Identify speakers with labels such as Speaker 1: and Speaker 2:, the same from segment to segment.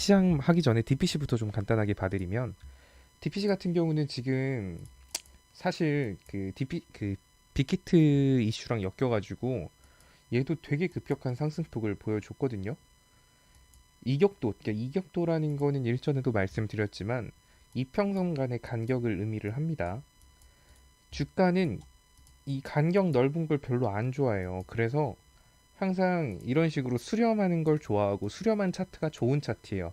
Speaker 1: 시작하기 전에 DPC부터 좀 간단하게 봐드리면, DPC 같은 경우는 지금 사실 그 빅히트 이슈랑 엮여가지고 얘도 되게 급격한 상승폭을 보여줬거든요. 이격도, 그러니까 이격도라는 거는 일전에도 말씀드렸지만 이평선 간의 간격을 의미를 합니다. 주가는 이 간격 넓은 걸 별로 안 좋아해요. 그래서 항상 이런 식으로 수렴하는 걸 좋아하고, 수렴한 차트가 좋은 차트예요.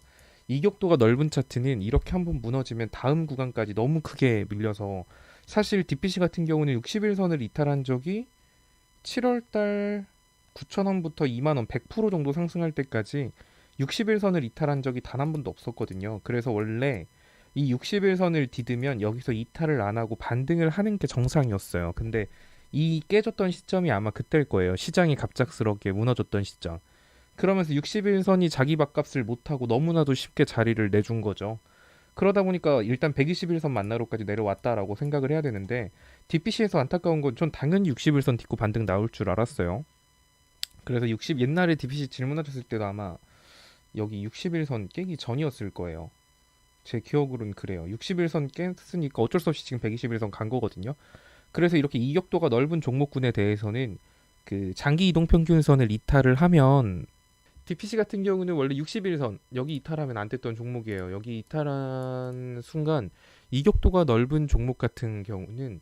Speaker 1: 이격도가 넓은 차트는 이렇게 한번 무너지면 다음 구간까지 너무 크게 밀려서, 사실 DPC 같은 경우는 60일선을 이탈한 적이 7월달 9,000원부터 2만원 100% 정도 상승할 때까지 60일선을 이탈한 적이 단 한 번도 없었거든요. 그래서 원래 이 60일선을 디드면 여기서 이탈을 안 하고 반등을 하는 게 정상이었어요. 근데 이 깨졌던 시점이 아마 그때일 거예요. 시장이 갑작스럽게 무너졌던 시점. 그러면서 60일선이 자기 밥값을 못하고 너무나도 쉽게 자리를 내준 거죠. 그러다 보니까 일단 120일선 만나러까지 내려왔다라고 생각을 해야 되는데, DPC에서 안타까운 건 전 당연히 60일선 딛고 반등 나올 줄 알았어요. 그래서 옛날에 DPC 질문하셨을 때도 아마 여기 60일선 깨기 전이었을 거예요. 제 기억으로는 그래요. 60일선 깼으니까 어쩔 수 없이 지금 120일선 간 거거든요. 그래서 이렇게 이격도가 넓은 종목군에 대해서는 그 장기 이동 평균선을 이탈을 하면, DPC 같은 경우는 원래 61선 여기 이탈하면 안 됐던 종목이에요. 여기 이탈한 순간 이격도가 넓은 종목 같은 경우는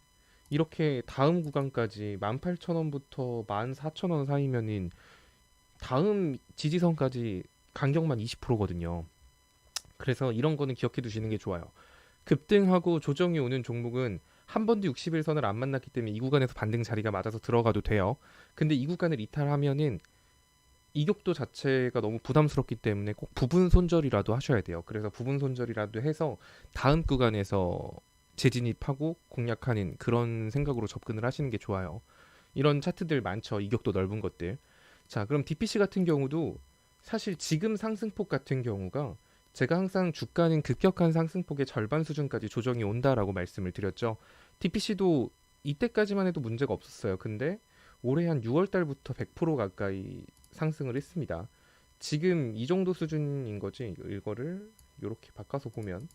Speaker 1: 이렇게 다음 구간까지 18,000원부터 14,000원 사이면은 다음 지지선까지 간격만 20%거든요. 그래서 이런 거는 기억해 두시는 게 좋아요. 급등하고 조정이 오는 종목은 한 번도 60일선을 안 만났기 때문에 이 구간에서 반등 자리가 맞아서 들어가도 돼요. 근데 이 구간을 이탈하면은 이격도 자체가 너무 부담스럽기 때문에 꼭 부분 손절이라도 하셔야 돼요. 그래서 부분 손절이라도 해서 다음 구간에서 재진입하고 공략하는 그런 생각으로 접근을 하시는 게 좋아요. 이런 차트들 많죠. 이격도 넓은 것들. 자, 그럼 DPC 같은 경우도 사실 지금 상승폭 같은 경우가, 제가 항상 주가는 급격한 상승폭의 절반 수준까지 조정이 온다라고 말씀을 드렸죠. DPC도 이때까지만 해도 문제가 없었어요. 근데 올해 한 6월 달부터 100% 가까이 상승을 했습니다. 지금 이 정도 수준인 거지. 이거를 이렇게 바꿔서 보면,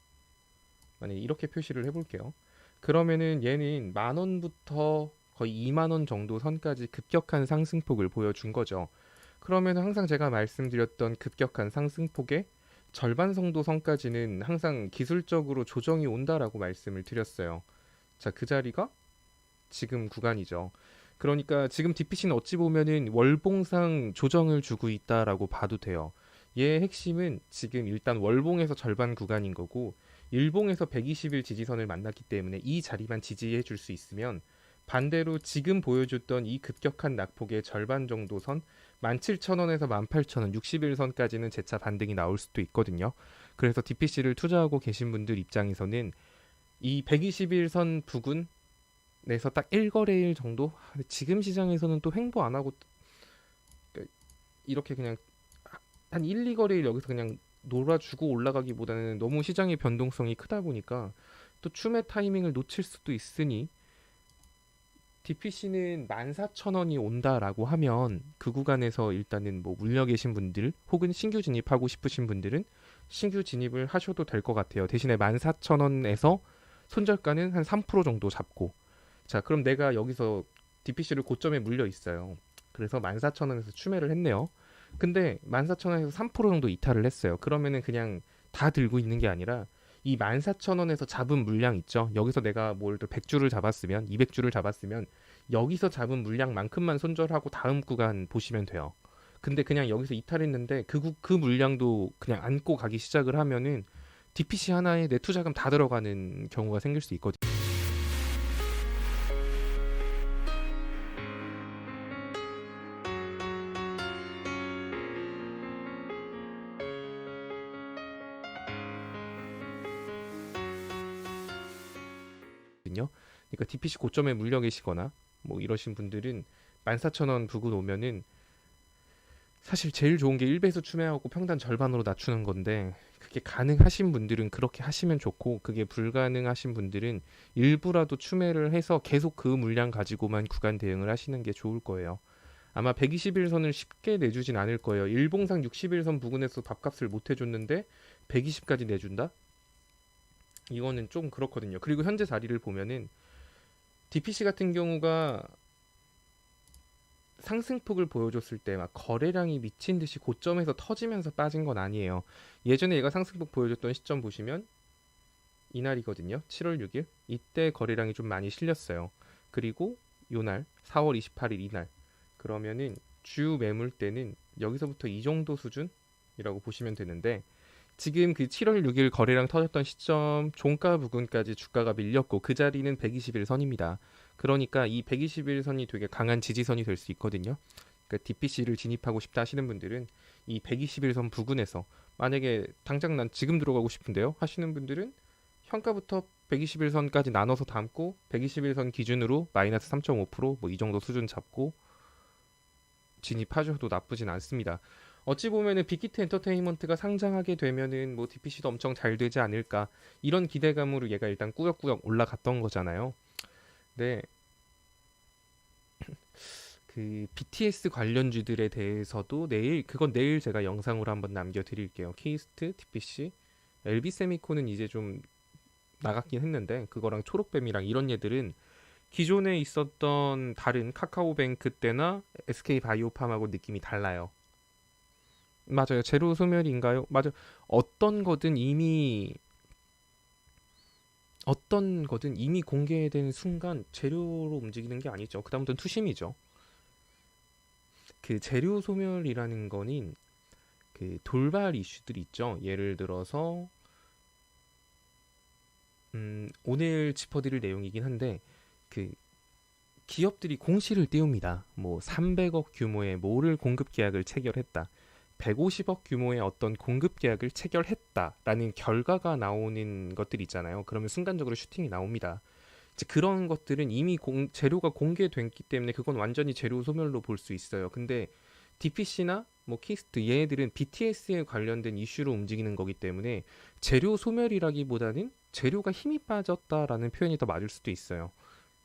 Speaker 1: 만약에 이렇게 표시를 해볼게요. 그러면은 얘는 만 원부터 거의 2만 원 정도 선까지 급격한 상승폭을 보여준 거죠. 그러면 항상 제가 말씀드렸던 급격한 상승폭의 절반 정도 선까지는 항상 기술적으로 조정이 온다라고 말씀을 드렸어요. 자, 그 자리가 지금 구간이죠. 그러니까 지금 DPC는 어찌 보면은 월봉상 조정을 주고 있다라고 봐도 돼요. 얘의 핵심은 지금 일단 월봉에서 절반 구간인 거고, 일봉에서 120일 지지선을 만났기 때문에 이 자리만 지지해 줄 수 있으면, 반대로 지금 보여줬던 이 급격한 낙폭의 절반 정도 선, 17,000원에서 18,000원 60일선까지는 재차 반등이 나올 수도 있거든요. 그래서 DPC를 투자하고 계신 분들 입장에서는 이 121선 부근 내서 딱 1거래일 정도? 지금 시장에서는 또 횡보 안 하고 이렇게 그냥 한 1, 2거래일 여기서 그냥 놀아주고 올라가기보다는 너무 시장의 변동성이 크다 보니까 또 추매 타이밍을 놓칠 수도 있으니, DPC는 14,000원이 온다라고 하면 그 구간에서 일단은 뭐 물려 계신 분들 혹은 신규 진입하고 싶으신 분들은 신규 진입을 하셔도 될 것 같아요. 대신에 14,000원에서 손절가는 한 3% 정도 잡고, 자, 그럼 내가 여기서 DPC를 고점에 물려 있어요. 그래서 14,000원에서 추매를 했네요. 근데 14,000원에서 3% 정도 이탈을 했어요. 그러면은 그냥 다 들고 있는 게 아니라 이 14,000원에서 잡은 물량 있죠. 여기서 내가 뭐 예를 들어 100주를 잡았으면, 200주를 잡았으면 여기서 잡은 물량만큼만 손절하고 다음 구간 보시면 돼요. 근데 그냥 여기서 이탈했는데 그 물량도 그냥 안고 가기 시작을 하면은 DPC 하나에 내 투자금 다 들어가는 경우가 생길 수 있거든요. 그러니까 DPC 고점에 물려 계시거나 뭐 이러신 분들은 14,000원 부근 오면은 사실 제일 좋은 게 1배수 추매하고 평단 절반으로 낮추는 건데, 그게 가능하신 분들은 그렇게 하시면 좋고, 그게 불가능하신 분들은 일부라도 추매를 해서 계속 그 물량 가지고만 구간 대응을 하시는 게 좋을 거예요. 아마 121선을 쉽게 내주진 않을 거예요. 일봉상 61선 부근에서 밥값을 못 해줬는데 120까지 내준다? 이거는 좀 그렇거든요. 그리고 현재 자리를 보면은 DPC 같은 경우가 상승폭을 보여줬을 때 막 거래량이 미친 듯이 고점에서 터지면서 빠진 건 아니에요. 예전에 얘가 상승폭 보여줬던 시점 보시면 이날이거든요. 7월 6일. 이때 거래량이 좀 많이 실렸어요. 그리고 요날 4월 28일 이날. 그러면은 주 매물대는 여기서부터 이 정도 수준이라고 보시면 되는데 지금 그 7월 6일 거래량 터졌던 시점 종가 부근까지 주가가 밀렸고 그 자리는 121선입니다. 그러니까 이 121선이 되게 강한 지지선이 될 수 있거든요. 그러니까 DPC를 진입하고 싶다 하시는 분들은 이 121선 부근에서 만약에 당장 난 지금 들어가고 싶은데요 하시는 분들은 현가부터 121선까지 나눠서 담고 121선 기준으로 마이너스 3.5%뭐 이 정도 수준 잡고 진입하셔도 나쁘진 않습니다. 어찌 보면은 빅히트 엔터테인먼트가 상장하게 되면은 뭐 DPC도 엄청 잘 되지 않을까 이런 기대감으로 얘가 일단 꾸역꾸역 올라갔던 거잖아요. 네, 그 BTS 관련주들에 대해서도 내일 제가 영상으로 한번 남겨드릴게요. 키스트, DPC, LB 세미코는 이제 좀 나갔긴 했는데 그거랑 초록뱀이랑 이런 얘들은 기존에 있었던 다른 카카오뱅크 때나 SK바이오팜하고 느낌이 달라요. 맞아요. 제로 소멸인가요? 맞아요. 어떤 거든 이미 어떤 거든 이미 공개된 순간 재료로 움직이는 게 아니죠. 그다음부터는 투심이죠. 그 재료 소멸이라는 거는 그 돌발 이슈들 있죠. 예를 들어서 오늘 짚어드릴 내용이긴 한데 그 기업들이 공시를 띄웁니다. 뭐 300억 규모의 모를 공급 계약을 체결했다. 150억 규모의 어떤 공급 계약을 체결했다라는 결과가 나오는 것들 있잖아요. 그러면 순간적으로 슈팅이 나옵니다. 이제 그런 것들은 이미 재료가 공개됐기 때문에 그건 완전히 재료 소멸로 볼 수 있어요. 근데 DPC나 뭐 키스트 얘네들은 BTS에 관련된 이슈로 움직이는 거기 때문에 재료 소멸이라기보다는 재료가 힘이 빠졌다라는 표현이 더 맞을 수도 있어요.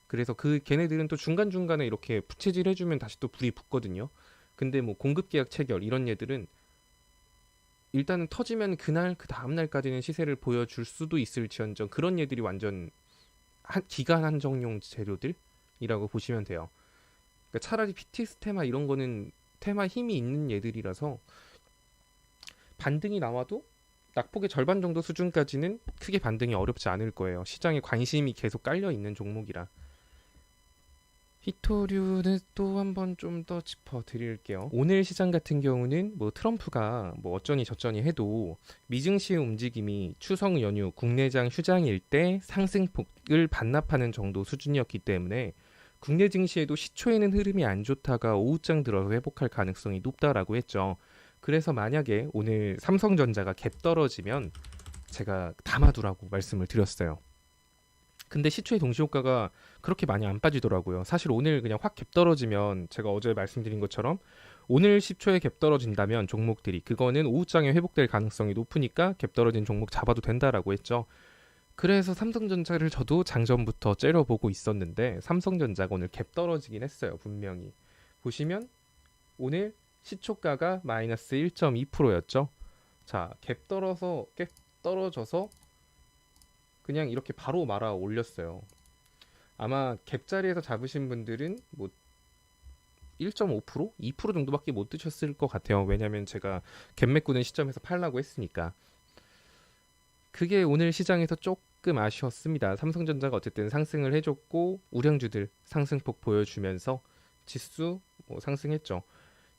Speaker 1: 그래서 그 걔네들은 또 중간중간에 이렇게 부채질 해주면 다시 또 불이 붙거든요. 근데 뭐 공급 계약 체결 이런 얘들은 일단은 터지면 그날 그 다음 날까지는 시세를 보여줄 수도 있을지언정 그런 얘들이 완전 기간 한정용 재료들이라고 보시면 돼요. 그러니까 차라리 BTS 테마 이런 거는 테마 힘이 있는 얘들이라서 반등이 나와도 낙폭의 절반 정도 수준까지는 크게 반등이 어렵지 않을 거예요. 시장에 관심이 계속 깔려 있는 종목이라. 히토류는 또 한번 좀 더 짚어드릴게요. 오늘 시장 같은 경우는 뭐 트럼프가 뭐 어쩌니 저쩌니 해도 미증시의 움직임이 추석 연휴 국내장 휴장일 때 상승폭을 반납하는 정도 수준이었기 때문에 국내 증시에도 시초에는 흐름이 안 좋다가 오후장 들어서 회복할 가능성이 높다라고 했죠. 그래서 만약에 오늘 삼성전자가 갭 떨어지면 제가 담아두라고 말씀을 드렸어요. 근데 시초의 동시효과가 그렇게 많이 안 빠지더라고요. 사실 오늘 그냥 확 갭 떨어지면 제가 어제 말씀드린 것처럼 오늘 10초에 갭 떨어진다면 종목들이 그거는 오후장에 회복될 가능성이 높으니까 갭 떨어진 종목 잡아도 된다라고 했죠. 그래서 삼성전자를 저도 장전부터 째려보고 있었는데 삼성전자가 오늘 갭 떨어지긴 했어요. 분명히. 보시면 오늘 시초가가 마이너스 1.2%였죠. 자, 갭 떨어져서 그냥 이렇게 바로 말아 올렸어요. 아마 갭자리에서 잡으신 분들은 뭐 1.5%? 2% 정도밖에 못 드셨을 것 같아요. 왜냐면 제가 갭 메꾸는 시점에서 팔라고 했으니까. 그게 오늘 시장에서 조금 아쉬웠습니다. 삼성전자가 어쨌든 상승을 해줬고 우량주들 상승폭 보여주면서 지수 뭐 상승했죠.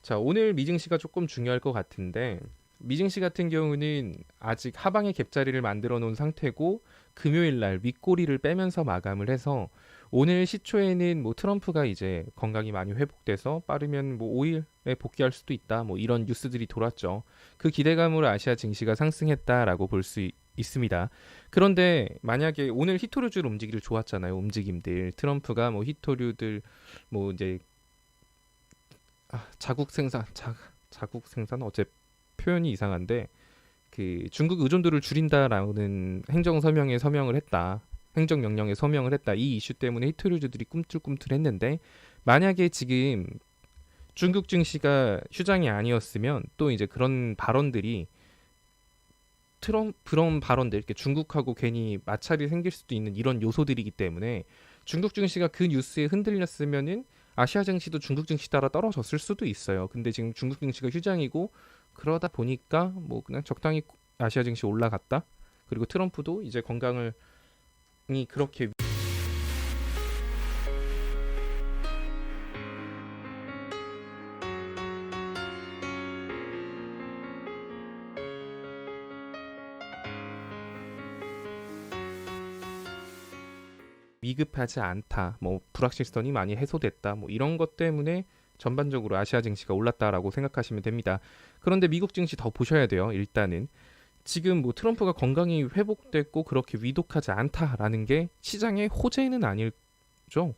Speaker 1: 자, 오늘 미증시가 조금 중요할 것 같은데 미증시 같은 경우는 아직 하방의 갭자리를 만들어 놓은 상태고 금요일 날 윗꼬리를 빼면서 마감을 해서 오늘 시초에는 뭐 트럼프가 이제 건강이 많이 회복돼서 빠르면 뭐 5일에 복귀할 수도 있다 뭐 이런 뉴스들이 돌았죠. 그 기대감으로 아시아 증시가 상승했다라고 볼 수 있습니다. 그런데 만약에 오늘 히토류줄 움직이를 좋았잖아요. 움직임들 트럼프가 뭐 히토류들 뭐 이제 자국 생산 어째 표현이 이상한데 그 중국 의존도를 줄인다라는 행정 서명에 서명을 했다. 행정 명령에 서명을 했다. 이 이슈 때문에 히토류주들이 꿈틀꿈틀했는데 만약에 지금 중국 증시가 휴장이 아니었으면 또 이제 그런 발언들이 그런 발언들, 이렇게 중국하고 괜히 마찰이 생길 수도 있는 이런 요소들이기 때문에 중국 증시가 그 뉴스에 흔들렸으면은 아시아 증시도 중국 증시 따라 떨어졌을 수도 있어요. 근데 지금 중국 증시가 휴장이고 그러다 보니까 뭐 그냥 적당히 아시아 증시 올라갔다. 그리고 트럼프도 이제 건강을 이 그렇게 위급하지 않다. 뭐 불확실성이 많이 해소됐다. 뭐 이런 것 때문에 전반적으로 아시아 증시가 올랐다라고 생각하시면 됩니다. 그런데 미국 증시 더 보셔야 돼요. 일단은 지금 뭐 트럼프가 건강이 회복됐고 그렇게 위독하지 않다라는 게 시장의 호재는 아니죠.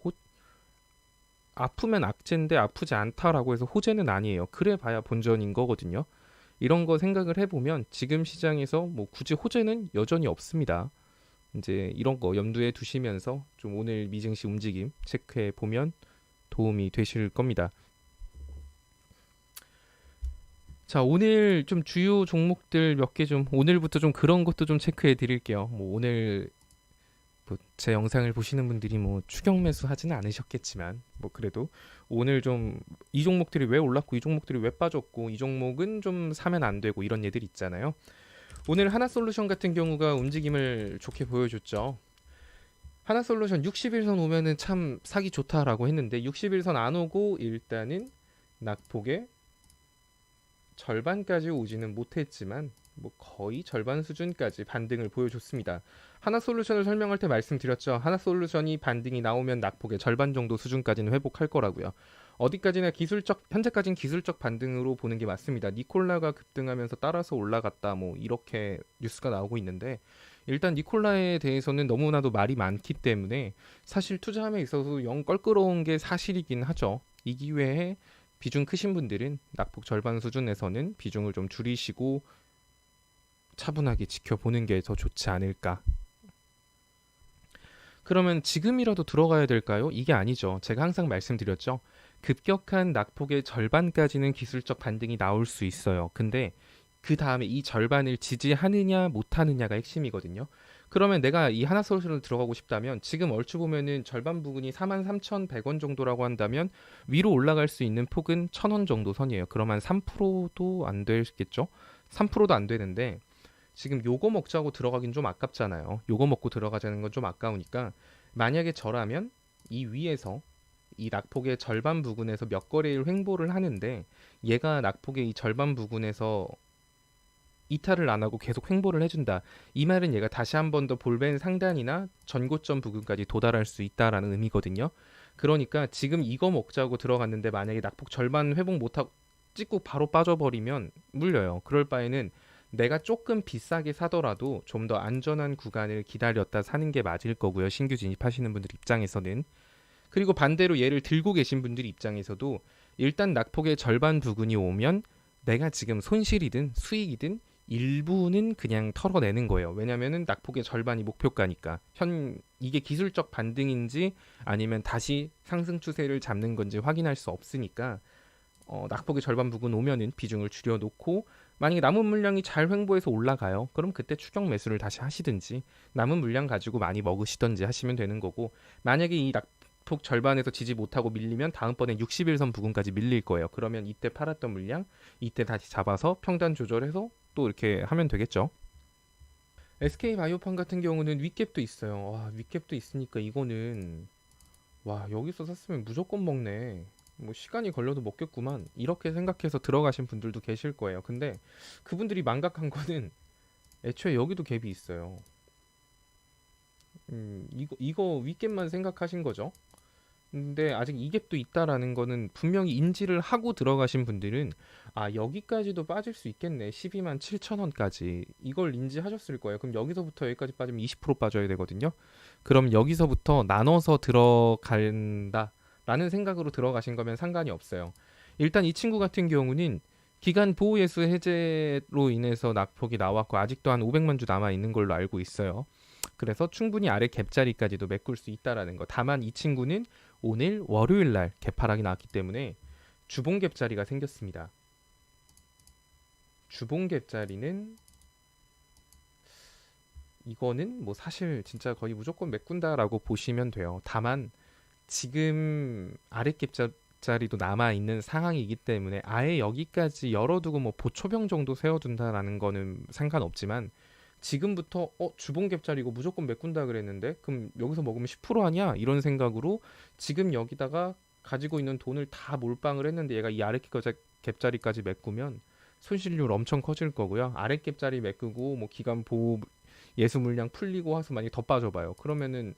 Speaker 1: 아프면 악재인데 아프지 않다라고 해서 호재는 아니에요. 그래 봐야 본전인 거거든요. 이런 거 생각을 해보면 지금 시장에서 뭐 굳이 호재는 여전히 없습니다. 이제 이런 거 염두에 두시면서 좀 오늘 미증시 움직임 체크해 보면 도움이 되실 겁니다. 자, 오늘 좀 주요 종목들 몇 개 좀 오늘부터 좀 그런 것도 좀 체크해 드릴게요. 뭐 오늘 뭐 제 영상을 보시는 분들이 뭐 추격 매수 하지는 않으셨겠지만 뭐 그래도 오늘 좀 이 종목들이 왜 올랐고 이 종목들이 왜 빠졌고 이 종목은 좀 사면 안 되고 이런 예들 있잖아요. 오늘 하나솔루션 같은 경우가 움직임을 좋게 보여줬죠. 하나솔루션 60일선 오면은 참 사기 좋다라고 했는데 60일선 안 오고 일단은 낙폭의 절반까지 오지는 못했지만 뭐 거의 절반 수준까지 반등을 보여줬습니다. 하나솔루션을 설명할 때 말씀드렸죠. 하나솔루션이 반등이 나오면 낙폭의 절반 정도 수준까지는 회복할 거라고요. 어디까지나 현재까지는 기술적 반등으로 보는 게 맞습니다. 니콜라가 급등하면서 따라서 올라갔다 뭐 이렇게 뉴스가 나오고 있는데 일단 니콜라에 대해서는 너무나도 말이 많기 때문에 사실 투자함에 있어서 영 껄끄러운 게 사실이긴 하죠. 이 기회에 비중 크신 분들은 낙폭 절반 수준에서는 비중을 좀 줄이시고 차분하게 지켜보는 게 더 좋지 않을까. 그러면 지금이라도 들어가야 될까요? 이게 아니죠. 제가 항상 말씀드렸죠. 급격한 낙폭의 절반까지는 기술적 반등이 나올 수 있어요. 근데 그 다음에 이 절반을 지지하느냐 못하느냐가 핵심이거든요. 그러면 내가 이 하나솔루션을 들어가고 싶다면 지금 얼추 보면은 절반 부근이 43,100원 정도라고 한다면 위로 올라갈 수 있는 폭은 1,000원 정도 선이에요. 그러면 3%도 안 되겠죠? 3%도 안 되는데 지금 요거 먹자고 들어가긴 좀 아깝잖아요. 요거 먹고 들어가자는 건 좀 아까우니까 만약에 저라면 이 위에서 이 낙폭의 절반 부근에서 몇 거래일 횡보를 하는데 얘가 낙폭의 이 절반 부근에서 이탈을 안 하고 계속 횡보를 해준다. 이 말은 얘가 다시 한 번 더 볼벤 상단이나 전고점 부근까지 도달할 수 있다라는 의미거든요. 그러니까 지금 이거 먹자고 들어갔는데 만약에 낙폭 절반 회복 못하고 찍고 바로 빠져버리면 물려요. 그럴 바에는 내가 조금 비싸게 사더라도 좀 더 안전한 구간을 기다렸다 사는 게 맞을 거고요. 신규 진입하시는 분들 입장에서는. 그리고 반대로 얘를 들고 계신 분들 입장에서도 일단 낙폭의 절반 부근이 오면 내가 지금 손실이든 수익이든 일부는 그냥 털어내는 거예요. 왜냐면은 낙폭의 절반이 목표가니까. 이게 기술적 반등인지 아니면 다시 상승 추세를 잡는 건지 확인할 수 없으니까 낙폭의 절반 부근 오면은 비중을 줄여놓고 만약에 남은 물량이 잘 횡보해서 올라가요. 그럼 그때 추격 매수를 다시 하시든지 남은 물량 가지고 많이 먹으시든지 하시면 되는 거고 만약에 이 낙폭 절반에서 지지 못하고 밀리면 다음번에 60일선 부근까지 밀릴 거예요. 그러면 이때 팔았던 물량 이때 다시 잡아서 평단 조절해서 또 이렇게 하면 되겠죠. SK바이오팜 같은 경우는 윗갭도 있어요. 와, 윗갭도 있으니까 이거는 와 여기서 샀으면 무조건 먹네. 뭐 시간이 걸려도 먹겠구만. 이렇게 생각해서 들어가신 분들도 계실 거예요. 근데 그분들이 망각한 거는 애초에 여기도 갭이 있어요. 이거 윗갭만 생각하신 거죠. 근데 아직 이 갭도 있다라는 거는 분명히 인지를 하고 들어가신 분들은 아 여기까지도 빠질 수 있겠네 12만 7천 원까지 이걸 인지하셨을 거예요. 그럼 여기서부터 여기까지 빠지면 20% 빠져야 되거든요. 그럼 여기서부터 나눠서 들어간다 라는 생각으로 들어가신 거면 상관이 없어요. 일단 이 친구 같은 경우는 기간 보호 예수 해제로 인해서 낙폭이 나왔고 아직도 한 500만 주 남아 있는 걸로 알고 있어요. 그래서 충분히 아래 갭자리까지도 메꿀 수 있다라는 거. 다만 이 친구는 오늘 월요일 날 개파락이 나왔기 때문에 주봉갭 자리가 생겼습니다. 주봉갭 자리는 이거는 뭐 사실 진짜 거의 무조건 메꾼다라고 보시면 돼요. 다만 지금 아랫갭 자리도 남아 있는 상황이기 때문에 아예 여기까지 열어두고 뭐 보초병 정도 세워둔다라는 거는 상관없지만 지금부터 주봉갭 자리고 무조건 메꾼다 그랬는데 그럼 여기서 먹으면 10% 아니야? 이런 생각으로 지금 여기다가 가지고 있는 돈을 다 몰빵을 했는데 얘가 이 아랫갭 자리까지 메꾸면 손실률 엄청 커질 거고요. 아랫갭 자리 메꾸고 뭐 기간 보호 예수 물량 풀리고 와서 만약에 더 빠져봐요. 그러면은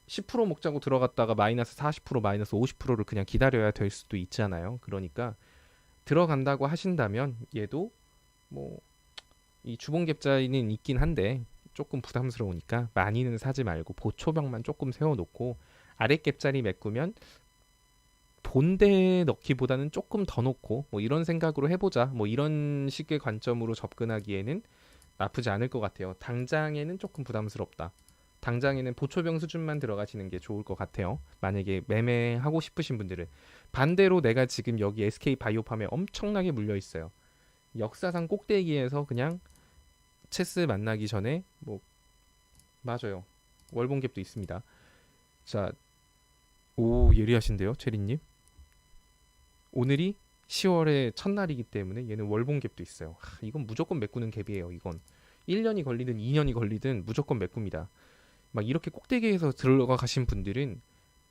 Speaker 1: 10% 먹자고 들어갔다가 마이너스 40% 마이너스 50%를 그냥 기다려야 될 수도 있잖아요. 그러니까 들어간다고 하신다면 얘도 뭐 이 주봉 갭자리는 있긴 한데 조금 부담스러우니까 많이는 사지 말고 보초병만 조금 세워놓고 아랫갭자리 메꾸면 본대에 넣기보다는 조금 더 놓고 뭐 이런 생각으로 해보자. 뭐 이런 식의 관점으로 접근하기에는 나쁘지 않을 것 같아요. 당장에는 조금 부담스럽다. 당장에는 보초병 수준만 들어가시는 게 좋을 것 같아요. 만약에 매매하고 싶으신 분들은. 반대로 내가 지금 여기 SK 바이오팜에 엄청나게 물려 있어요. 역사상 꼭대기에서 그냥 체스 만나기 전에 뭐 맞아요. 월봉갭도 있습니다. 자, 오 예리하신데요, 체리님. 오늘이 10월의 첫날이기 때문에 얘는 월봉갭도 있어요. 이건 무조건 메꾸는 갭이에요. 이건 1년이 걸리든 2년이 걸리든 무조건 메꿉니다. 막 이렇게 꼭대기에서 들어가 가신 분들은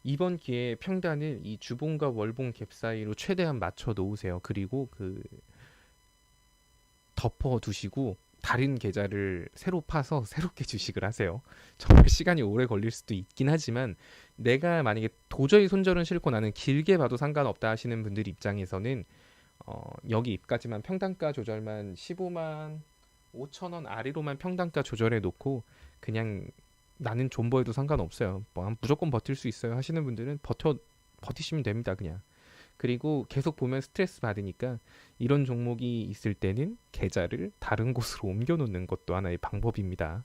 Speaker 1: 이번 기회에 평단을 이 주봉과 월봉 갭 사이로 최대한 맞춰 놓으세요. 그리고 그 덮어 두시고 다른 계좌를 새로 파서 새롭게 주식을 하세요. 정말 시간이 오래 걸릴 수도 있긴 하지만 내가 만약에 도저히 손절은 싫고 나는 길게 봐도 상관없다 하시는 분들 입장에서는 여기까지만 평단가 조절만 15만 5천 원 아래로만 평단가 조절해 놓고 그냥 나는 존버해도 상관없어요. 뭐 무조건 버틸 수 있어요 하시는 분들은 버티시면 됩니다. 그냥. 그리고 계속 보면 스트레스 받으니까 이런 종목이 있을 때는 계좌를 다른 곳으로 옮겨 놓는 것도 하나의 방법입니다.